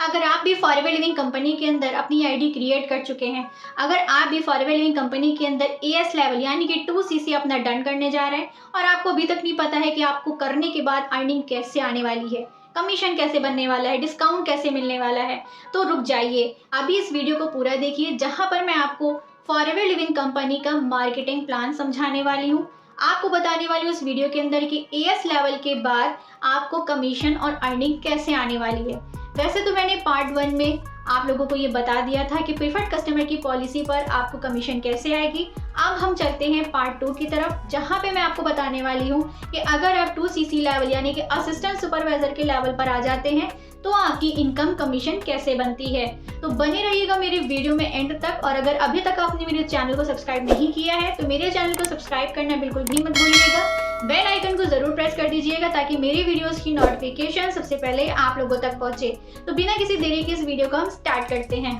अगर आप भी फॉरएवर लिविंग कंपनी के अंदर अपनी आईडी क्रिएट कर चुके हैं, अगर आप भी फॉरएवर लिविंग कंपनी के अंदर एएस लेवल यानी कि 2सीसी अपना डन करने जा रहे हैं और आपको अभी तक नहीं पता है कि आपको करने के बाद अर्निंग कैसे आने वाली है, कमीशन कैसे बनने वाला है, डिस्काउंट कैसे मिलने वाला है, तो रुक जाइए, अभी इस वीडियो को पूरा देखिए जहाँ पर मैं आपको फॉरएवर लिविंग कंपनी का मार्केटिंग प्लान समझाने वाली हूँ। आपको बताने वाली हूँ इस वीडियो के अंदर कि एएस लेवल के बाद आपको कमीशन और अर्निंग कैसे आने वाली है। वैसे तो मैंने पार्ट 1 में आप लोगों को ये बता दिया था कि प्रीफर्ड कस्टमर की पॉलिसी पर आपको कमीशन कैसे आएगी। अब हम चलते हैं पार्ट 2 की तरफ, जहां पे मैं आपको बताने वाली हूं कि अगर आप 2सीसी लेवल यानी कि असिस्टेंट सुपरवाइजर के लेवल पर आ जाते हैं तो आपकी इनकम कमीशन कैसे बनती है। तो बने रहिएगा मेरे वीडियो में एंड तक। और अगर अभी तक आपने मेरे चैनल को सब्सक्राइब नहीं किया है तो मेरे चैनल को सब्सक्राइब करना बिल्कुल भी मत भूलिएगा। बेल आइकन को जरूर प्रेस कर दीजिएगा ताकि मेरी वीडियोस की नोटिफिकेशन सबसे पहले आप लोगों तक पहुंचे। तो बिना किसी देरी के इस वीडियो को हम स्टार्ट करते हैं।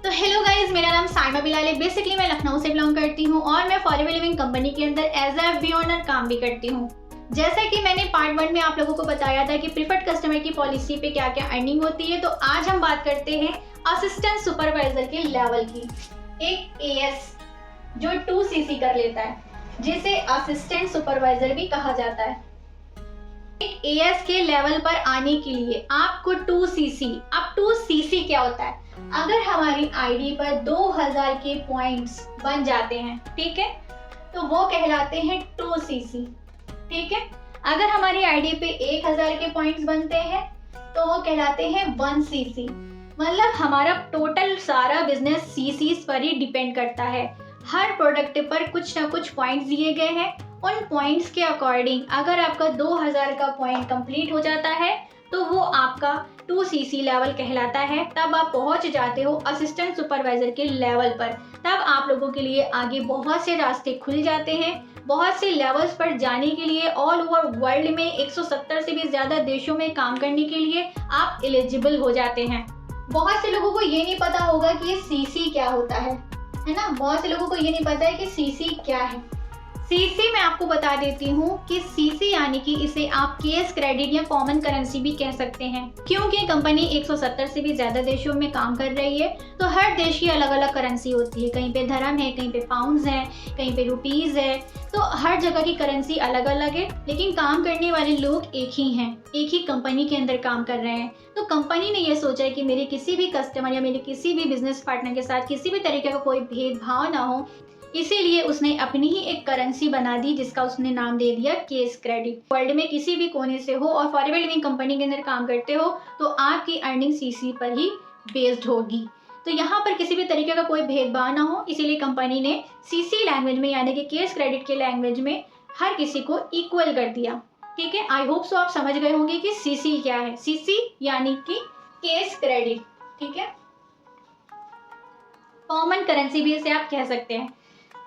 तो हेलो गाइज, मेरा नाम साइमा बिलाल है। बेसिकली मैं लखनऊ से बिलोंग करती हूँ और मैं फॉरएवर लिविंग कंपनी के अंदर एज ए एफबी ओनर काम भी करती हूँ। जैसा कि मैंने पार्ट 1 में आप लोगों को बताया था कि प्रीफर्ड कस्टमर की पॉलिसी पे क्या क्या अर्निंग होती है, तो आज हम बात करते हैं असिस्टेंट सुपरवाइजर के लेवल की। एक एएस जो 2सीसी कर लेता है, जिसे असिस्टेंट सुपरवाइजर भी कहा जाता है। एक एएस के लेवल पर आने के लिए आपको 2सीसी, अब 2सीसी क्या होता है? अगर हमारी आईडी पर 2000 के पॉइंट्स बन जाते हैं, ठीक है, तो वो कहलाते हैं 2सीसी। ठीक है, अगर हमारी आईडी पे 1000 के पॉइंट्स बनते हैं तो वो कहलाते हैं 1सीसी। मतलब हमारा टोटल सारा बिजनेस सीसीस पर ही डिपेंड करता है। हर प्रोडक्ट पर कुछ ना कुछ पॉइंट्स दिए गए हैं, उन पॉइंट्स के अकॉर्डिंग अगर आपका 2000 का पॉइंट कंप्लीट हो जाता है तो वो आपका 2सीसी लेवल कहलाता है। तब आप पहुंच जाते हो असिस्टेंट सुपरवाइजर के लेवल पर। तब आप लोगों के लिए आगे बहुत से रास्ते खुल जाते हैं। बहुत से लेवल्स पर जाने के लिए ऑल ओवर वर्ल्ड में 170 से भी ज़्यादा देशों में काम करने के लिए आप एलिजिबल हो जाते हैं। बहुत से लोगों को ये नहीं पता होगा कि ये सीसी क्या होता है ना। बहुत से लोगों को ये नहीं पता है कि सीसी क्या है। सीसी मैं आपको बता देती हूँ कि सीसी यानी कि इसे आप केस क्रेडिट या कॉमन करेंसी भी कह सकते हैं, क्योंकि कंपनी 170 से भी ज़्यादा देशों में काम कर रही है। तो हर देश की अलग अलग करेंसी होती है, कहीं पे धर्म है, कहीं पे पाउंड्स है, कहीं पे रुपीज़ है। तो हर जगह की करेंसी अलग अलग है, लेकिन काम करने वाले लोग एक ही हैं, एक ही कंपनी के अंदर काम कर रहे हैं। तो कंपनी ने ये सोचा है कि मेरे किसी भी कस्टमर या मेरे किसी भी बिजनेस पार्टनर के साथ किसी भी तरीके का कोई भेदभाव ना हो, इसीलिए उसने अपनी ही एक करेंसी बना दी जिसका उसने नाम दे दिया केस क्रेडिट। वर्ल्ड में किसी भी कोने से हो और फॉरएवर लिविंग कंपनी के अंदर काम करते हो तो आपकी अर्निंग सीसी पर ही बेस्ड होगी। तो यहाँ पर किसी भी तरीके का कोई भेदभाव ना हो, इसीलिए कंपनी ने सीसी लैंग्वेज में यानी कि केस क्रेडिट के लैंग्वेज में हर किसी को इक्वल कर दिया। ठीक है, आई होप सो आप समझ गए होंगे कि सीसी क्या है। सीसी यानी कि केस क्रेडिट। ठीक है, कॉमन करेंसी भी इसे आप कह सकते हैं।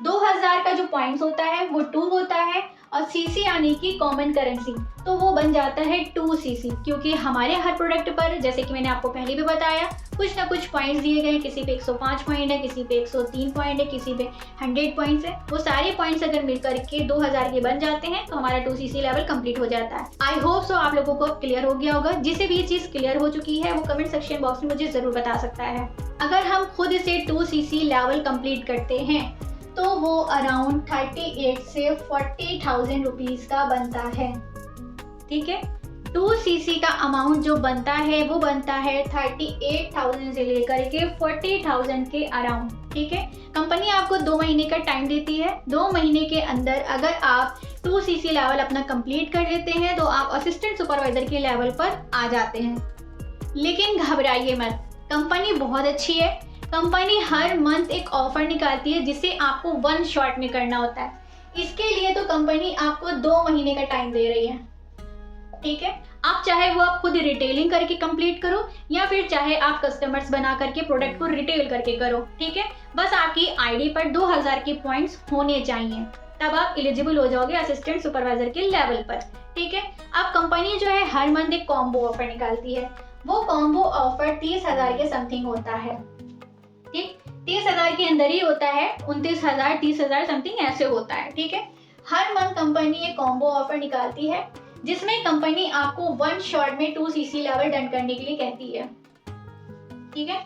2000 का जो पॉइंट्स होता है वो 2 होता है और सीसी यानी कि कॉमन करेंसी, तो वो बन जाता है 2सीसी। क्योंकि हमारे हर प्रोडक्ट पर, जैसे कि मैंने आपको पहले भी बताया, कुछ ना कुछ पॉइंट्स दिए गए हैं। किसी पे 105 पॉइंट है, किसी पे 103 पॉइंट है, किसी पे 100 पॉइंट्स है। वो सारे पॉइंट्स अगर मिलकर के 2000 के बन जाते हैं तो हमारा 2सीसी लेवल कंप्लीट हो जाता है। आई होप सो आप लोगों को क्लियर हो गया होगा। जिसे भी ये चीज़ क्लियर हो चुकी है वो कमेंट सेक्शन बॉक्स में मुझे ज़रूर बता सकता है। अगर हम खुद से 2सीसी लेवल कंप्लीट करते हैं तो वो अराउंड 38 से 40,000 रुपीज़ का बनता है। ठीक है, 2सीसी का अमाउंट जो बनता है वो बनता है 38,000 से लेकर के 40,000 के अराउंड। ठीक है, कंपनी आपको 2 महीने का टाइम देती है। 2 महीने के अंदर अगर आप 2सीसी लेवल अपना कंप्लीट कर लेते हैं तो आप असिस्टेंट सुपरवाइजर के लेवल पर आ जाते हैं। लेकिन घबराइए मत, कंपनी बहुत अच्छी है। कंपनी हर मंथ एक ऑफर निकालती है जिसे आपको 1 शॉट में करना होता है। इसके लिए तो कंपनी आपको 2 महीने का टाइम दे रही है। ठीक है, आप चाहे वो आप खुद रिटेलिंग करके कंप्लीट करो या फिर चाहे आप कस्टमर्स बना करके प्रोडक्ट को रिटेल करके करो। ठीक है, बस आपकी आईडी पर 2000 के पॉइंट्स होने चाहिए, तब आप एलिजिबल हो जाओगे असिस्टेंट सुपरवाइजर के लेवल पर। ठीक है, अब कंपनी जो है हर मंथ एक कॉम्बो ऑफर निकालती है। वो कॉम्बो ऑफर 30,000 के समथिंग होता है। ठीक, 30,000 के अंदर ही होता है, 29,000 30,000 समथिंग ऐसे होता है। ठीक है, हर मंथ कंपनी एक कॉम्बो ऑफर निकालती है जिसमें कंपनी आपको 1 शॉट में 2 सीसी लेवल डन करने के लिए कहती है, ठीक है।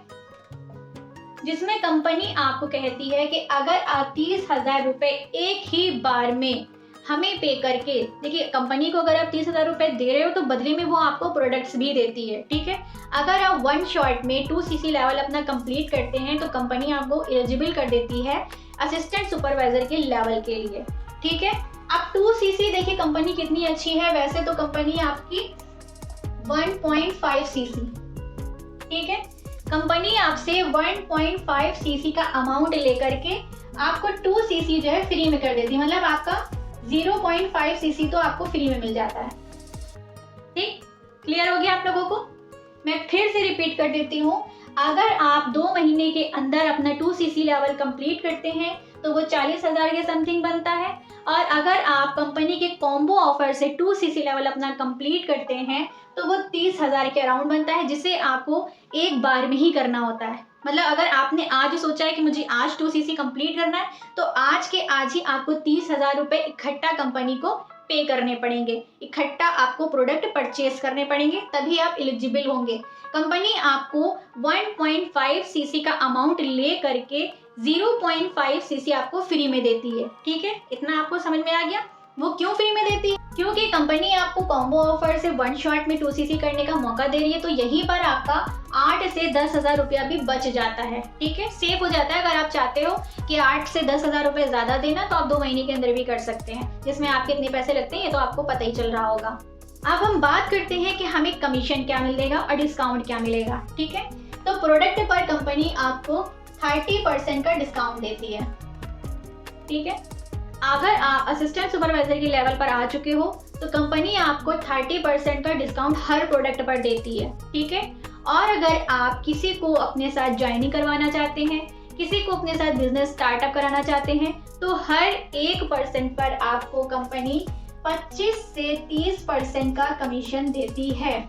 जिसमें कंपनी आपको कहती है कि अगर आप 30,000 रुपये एक ही बार में हमें पे करके, देखिए कंपनी को अगर आप 30,000 रुपये दे रहे हो तो बदले में वो आपको प्रोडक्ट्स भी देती है, ठीक है। अगर आप 1 शॉट में 2 सीसी लेवल अपना कंप्लीट करते हैं तो कंपनी आपको एलिजिबल कर देती है असिस्टेंट सुपरवाइजर के लेवल के लिए, ठीक है। अब 2 सीसी देखिए कंपनी कितनी अच्छी है, वैसे तो कंपनी आपकी 1.5 सीसी, ठीक है। कंपनी आपसे 1.5 सीसी का अमाउंट लेकर के आपको 2 सीसी जो है फ्री में कर देती है, मतलब आपका 0.5 सीसी तो आपको फ्री में मिल जाता है, ठीक। क्लियर हो गया आप लोगों को? मैं फिर से रिपीट कर देती हूँ, अगर आप 2 महीने के अंदर अपना 2 सीसी लेवल कंप्लीट करते हैं तो वो 40,000 के समथिंग बनता है, और अगर आप कंपनी के कॉम्बो ऑफर से 2 सीसी लेवल अपना कंप्लीट करते हैं तो वो 30,000 के अराउंड बनता है, जिसे आपको एक बार में ही करना होता है। मतलब अगर आपने आज सोचा है कि मुझे आज 2 सीसी कंप्लीट करना है तो आज के आज ही आपको 30,000 रुपये इकट्ठा कंपनी को पे करने पड़ेंगे, इकट्ठा आपको प्रोडक्ट परचेज करने पड़ेंगे, तभी आप एलिजिबल होंगे। कंपनी आपको 1.5 सीसी का अमाउंट ले करके 0.5 सीसी आपको फ्री में देती है, ठीक है। इतना आपको समझ में आ गया? वो क्यों फ्री में देती है? क्योंकि कंपनी आपको कॉम्बो ऑफर से 1 शॉट में 2 सीसी करने का मौका दे रही है, तो यहीं पर आपका 8 से 10,000 रुपया भी बच जाता है, ठीक है, सेव हो जाता है। अगर आप चाहते हो कि 8 से 10,000 रुपये ज़्यादा देना तो आप 2 महीने के अंदर भी कर सकते हैं, जिसमें आपके इतने पैसे लगते हैं ये तो आपको पता ही चल रहा होगा। अब हम बात करते हैं कि हमें कमीशन क्या मिलेगा और डिस्काउंट क्या मिलेगा, ठीक है। तो प्रोडक्ट पर कंपनी आपको 30% का डिस्काउंट देती है, ठीक है। अगर आप असिस्टेंट सुपरवाइजर के लेवल पर आ चुके हो तो कंपनी आपको 30% का डिस्काउंट हर प्रोडक्ट पर देती है, ठीक है। और अगर आप किसी को अपने साथ ज्वाइनिंग करवाना चाहते हैं, किसी को अपने साथ बिजनेस स्टार्टअप कराना चाहते हैं, तो हर 1% पर आपको कंपनी 25 से 30% का कमीशन देती है,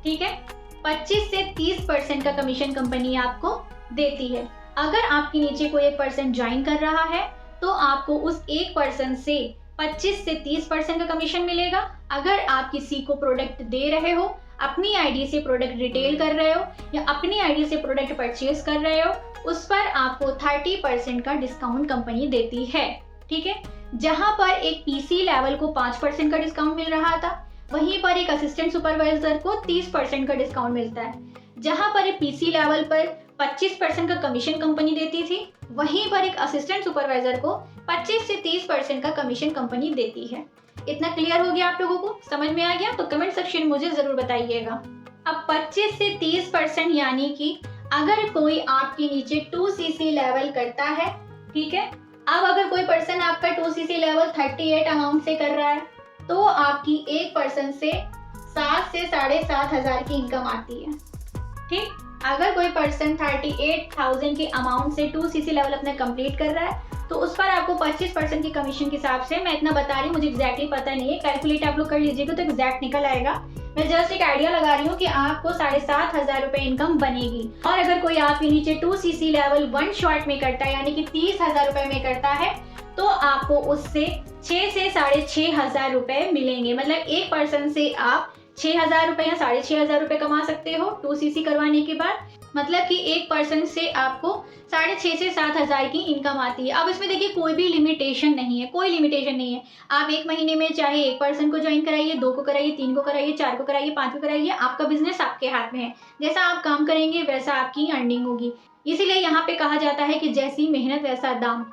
ठीक है। 25 से 30% का कमीशन कंपनी आपको देती है। अगर आपके नीचे कोई 1% ज्वाइन कर रहा है तो आपको उस 1% से 25 से 30% का कमीशन मिलेगा। अगर आप किसी को प्रोडक्ट दे रहे हो, अपनी आईडी से प्रोडक्ट रिटेल कर रहे हो या अपनी आईडी से प्रोडक्ट परचेज कर रहे हो, उस पर आपको 30% का डिस्काउंट कंपनी देती है, ठीक है। जहां पर एक पीसी लेवल को 5% का डिस्काउंट मिल रहा था, वहीं पर एक असिस्टेंट सुपरवाइजर को 30% का डिस्काउंट मिलता है। जहां पर एक पीसी लेवल पर 25% का कमीशन कंपनी देती थी, वहीं पर एक असिस्टेंट सुपरवाइजर को 25 से 30% का कमीशन कंपनी देती है। इतना क्लियर हो गया आप लोगों को? समझ में आ गया? तो कमेंट सेक्शन में मुझे जरूर बताइएगा। अब 25 से 30% यानी कि अगर कोई आपके नीचे 2 सीसी लेवल करता है, ठीक है। अब अगर कोई पर्सन आपका 2 सीसी लेवल 38 अमाउंट से कर रहा है तो आपकी 1% से 7 से 7,500 की इनकम आती है, ठीक। अगर कोई पर्सन 38,000 के अमाउंट से 2 सीसी लेवल अपना कंप्लीट कर रहा है तो उस पर आपको 25% की कमीशन के हिसाब से, मैं इतना बता रही हूँ, मुझे एग्जैक्टली पता नहीं है, कैलकुलेट आप लोग कर लीजिएगा तो एग्जैक्ट निकल आएगा। मैं जस्ट एक आइडिया लगा रही हूँ कि आपको 7,500 रुपये इनकम बनेगी। और अगर कोई आपके नीचे 2 सीसी लेवल 1 शॉट में करता है यानी कि 30,000 रुपये में करता है तो आपको उससे 6 से 6,500 रुपये मिलेंगे। मतलब 1% से आप 6,000 रुपये या 6,500 रुपये कमा सकते हो 2 सीसी करवाने के बाद। मतलब कि 1% से आपको 6,500 से 7,000 की इनकम आती है। अब इसमें देखिए कोई भी लिमिटेशन नहीं है, कोई लिमिटेशन नहीं है। आप एक महीने में चाहे 1% को ज्वाइन कराइए, 2 को कराइए, 3 को कराइए, 4 को कराइए, 5 को कराइए, आपका बिजनेस आपके हाथ में है। जैसा आप काम करेंगे वैसा आपकी अर्निंग होगी। इसीलिए यहाँ पे कहा जाता है कि जैसी मेहनत वैसा दाम।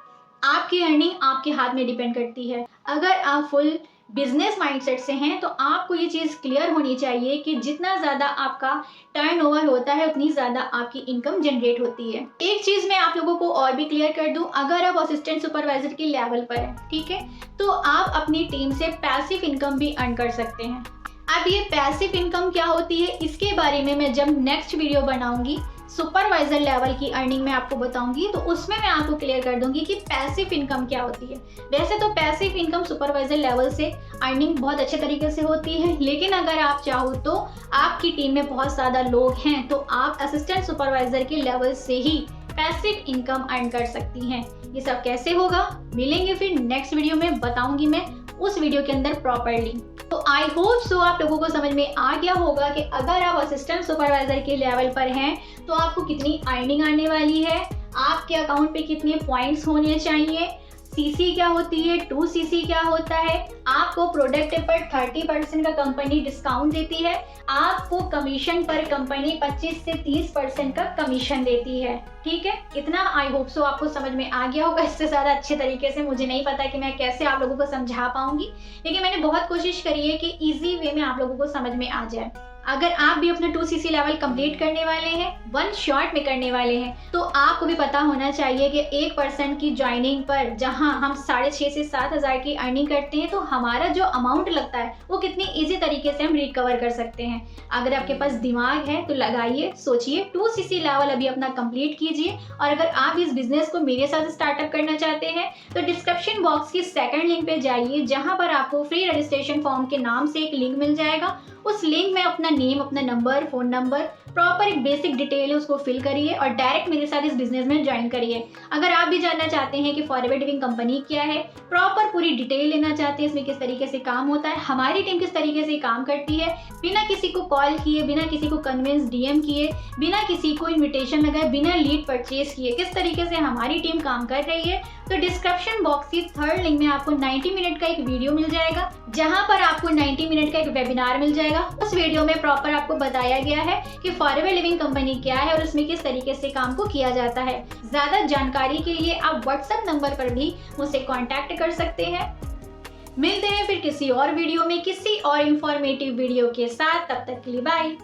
आपकी अर्निंग आपके हाथ में डिपेंड करती है। अगर आप फुल बिजनेस माइंडसेट से हैं तो आपको ये चीज़ क्लियर होनी चाहिए कि जितना ज़्यादा आपका टर्नओवर होता है उतनी ज़्यादा आपकी इनकम जनरेट होती है। एक चीज़ मैं आप लोगों को और भी क्लियर कर दूं, अगर आप असिस्टेंट सुपरवाइजर के लेवल पर हैं, ठीक है, तो आप अपनी टीम से पैसिव इनकम भी अर्न कर सकते हैं। अब ये पैसिव इनकम क्या होती है इसके बारे में मैं जब नेक्स्ट वीडियो बनाऊंगी, सुपरवाइजर लेवल की अर्निंग मैं आपको बताऊंगी, तो उसमें मैं आपको क्लियर कर दूंगी कि पैसिव इनकम क्या होती है। वैसे तो पैसिव इनकम सुपरवाइजर लेवल से अर्निंग बहुत अच्छे तरीके से होती है, लेकिन अगर आप चाहो तो आपकी टीम में बहुत ज़्यादा लोग हैं तो आप असिस्टेंट सुपरवाइजर के लेवल से ही पैसिव इनकम अर्न कर सकती हैं। ये सब कैसे होगा, मिलेंगे फिर नेक्स्ट वीडियो में, बताऊंगी मैं उस वीडियो के अंदर प्रॉपरली। तो आई होप सो आप लोगों को समझ में आ गया होगा कि अगर आप असिस्टेंट सुपरवाइजर के लेवल पर हैं तो आपको कितनी अर्निंग आने वाली है, आपके अकाउंट पे कितने पॉइंट्स होने चाहिए, सीसी क्या होती है, 2cc क्या होता है, आपको प्रोडक्ट पर 30% का कंपनी डिस्काउंट देती है, आपको कमीशन पर कंपनी 25 से 30% का कमीशन देती है। ठीक है, इतना आई होप सो आपको समझ में आ गया होगा। इससे ज़्यादा अच्छे तरीके से मुझे नहीं पता कि मैं कैसे आप लोगों को समझा पाऊंगी, लेकिन मैंने बहुत कोशिश करी है कि ईजी वे में आप लोगों को समझ में आ जाए। अगर आप भी अपना 2cc लेवल कंप्लीट करने वाले हैं, 1 शॉट में करने वाले हैं, तो आपको भी पता होना चाहिए कि 1% की ज्वाइनिंग पर जहां हम 6,500 से 7,000 की अर्निंग करते हैं, तो हमारा जो अमाउंट लगता है वो कितनी इजी तरीके से हम रिकवर कर सकते हैं। अगर आपके पास दिमाग है तो लगाइए, सोचिए, 2cc लेवल अभी अपना कंप्लीट कीजिए। और अगर आप इस बिजनेस को मेरे साथ स्टार्टअप करना चाहते हैं तो डिस्क्रिप्शन बॉक्स की सेकंड लिंक पे जाइए, जहां पर आपको फ्री रजिस्ट्रेशन फॉर्म के नाम से एक लिंक मिल जाएगा। उस लिंक में अपना नेम, अपना नंबर, फ़ोन नंबर, प्रॉपर एक बेसिक डिटेल है उसको फिल करिए और डायरेक्ट मेरे साथ इस बिजनेस में ज्वाइन करिए। अगर आप भी जानना चाहते हैं कि फॉरएवर लिविंग कंपनी क्या है, प्रॉपर पूरी डिटेल लेना चाहते हैं, इसमें किस तरीके से काम होता है, हमारी टीम किस तरीके से काम करती है, बिना किसी को कॉल किए, बिना किसी को कन्विंस डीएम किए, बिना किसी को इन्विटेशन लगाए, बिना लीड परचेज किए किस तरीके से हमारी टीम काम कर रही है, तो डिस्क्रिप्शन बॉक्स की थर्ड लिंक में आपको 90 मिनट का एक वीडियो मिल जाएगा, जहां पर आपको 90 मिनट का एक वेबिनार मिल जाएगा। उस वीडियो में प्रॉपर आपको बताया गया है कि फॉरएवर लिविंग कंपनी क्या है और इसमें किस तरीके से काम को किया जाता है। ज्यादा जानकारी के लिए आप व्हाट्सएप नंबर पर भी मुझसे कांटेक्ट कर सकते हैं। मिलते हैं फिर किसी और वीडियो में, किसी और इंफॉर्मेटिव वीडियो के साथ। तब तक के लिए बाय।